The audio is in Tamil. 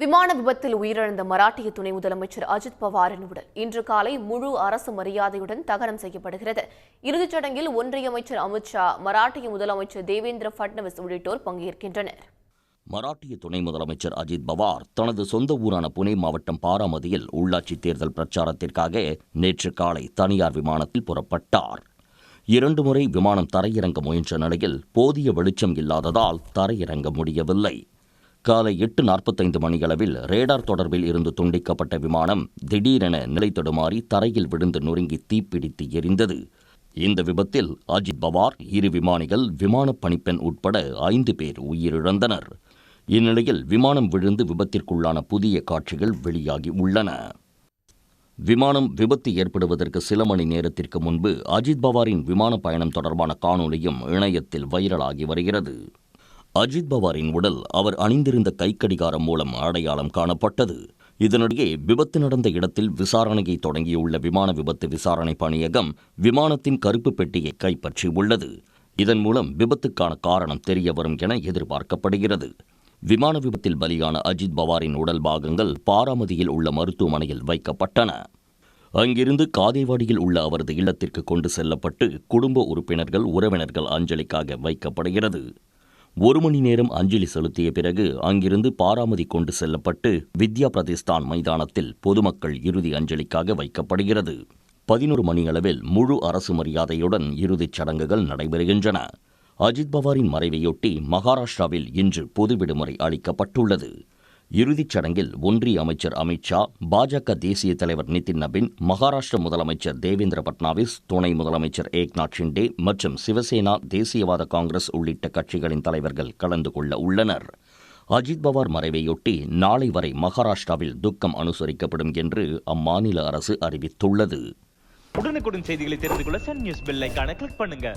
விமான விபத்தில் உயிரிழந்த மராட்டிய துணை முதலமைச்சர் அஜித் பவாரின் உடல் இன்று காலை முழு அரசு மரியாதையுடன் தகனம் செய்யப்படுகிறது. இறுதிச் சடங்கில் ஒன்றிய அமைச்சர் அமித் ஷா, மராட்டிய முதலமைச்சர் தேவேந்திர பட்னவிஸ் உள்ளிட்டோர் பங்கேற்கின்றனர். மராட்டிய துணை முதலமைச்சர் அஜித் பவார் தனது சொந்த ஊரான புனே மாவட்டம் பாராமதியில் உள்ளாட்சி தேர்தல் பிரச்சாரத்திற்காக நேற்று காலை தனியார் விமானத்தில் புறப்பட்டார். 2 முறை விமானம் தரையிறங்க முயன்ற நிலையில் போதிய வெளிச்சம் இல்லாததால் தரையிறங்க முடியவில்லை. காலை 8:45 மணியளவில் ரேடார் தொடர்பில் இருந்து துண்டிக்கப்பட்ட விமானம் திடீரென நிலை தடுமாறி தரையில் விழுந்து நொறுங்கி தீப்பிடித்து எரிந்தது. இந்த விபத்தில் அஜித் பவார், 2 விமானிகள், விமான பணிப்பெண் உட்பட 5 பேர் உயிரிழந்தனர். இந்நிலையில் விமானம் விழுந்து விபத்திற்குள்ளான புதிய காட்சிகள் வெளியாகி உள்ளன. விமானம் விபத்து ஏற்படுவதற்கு சில மணி நேரத்திற்கு முன்பு அஜித் பவாரின் விமான பயணம் தொடர்பான காணொலியும் இணையத்தில் வைரலாகி வருகிறது. அஜித் பவாரின் உடல் அவர் அணிந்திருந்த கைக்கடிகாரம் மூலம் அடையாளம் காணப்பட்டது. இதனிடையே விபத்து நடந்த இடத்தில் விசாரணையை தொடங்கியுள்ள விமான விபத்து விசாரணை பணியகம் விமானத்தின் கருப்பு பெட்டியை கைப்பற்றியுள்ளது. இதன் மூலம் விபத்துக்கான காரணம் தெரியவரும் என எதிர்பார்க்கப்படுகிறது. விமான விபத்தில் பலியான அஜித் பவாரின் உடல் பாகங்கள் பாராமதியில் உள்ள மருத்துவமனையில் வைக்கப்பட்டன. அங்கிருந்து காதேவாடியில் உள்ள அவரது இல்லத்திற்கு கொண்டு செல்லப்பட்டு குடும்ப உறுப்பினர்கள், உறவினர்கள் அஞ்சலிக்காக வைக்கப்படுகிறது. 1 மணி நேரம் அஞ்சலி செலுத்திய பிறகு அங்கிருந்து பாராமதி கொண்டு செல்லப்பட்டு வித்யா பிரதிஷ்டான் மைதானத்தில் பொதுமக்கள் இறுதி அஞ்சலிக்காக வைக்கப்படுகிறது. 11 மணியளவில் முழு அரசு மரியாதையுடன் இறுதிச் சடங்குகள் நடைபெறுகின்றன. அஜித் பவாரின் மறைவையொட்டி மகாராஷ்டிராவில் இன்று பொது விடுமுறை அளிக்கப்பட்டுள்ளது. இறுதிச் சடங்கில் ஒன்றிய அமைச்சர் அமித் ஷா, பாஜக தேசிய தலைவர் நிதின் நபின், மகாராஷ்டிர முதலமைச்சர் தேவேந்திர பட்னாவிஸ், துணை முதலமைச்சர் ஏக்நாத் ஷிண்டே மற்றும் சிவசேனா, தேசியவாத காங்கிரஸ் உள்ளிட்ட கட்சிகளின் தலைவர்கள் கலந்து கொள்ள உள்ளனர். அஜித் பவார் மறைவையொட்டி நாளை வரை மகாராஷ்டிராவில் துக்கம் அனுசரிக்கப்படும் என்று அம்மாநில அரசு அறிவித்துள்ளது. உடனுக்குடன் செய்திகளை தெரிந்து கொள்ள சன் நியூஸ் பெல் ஐகானை கிளிக் பண்ணுங்க.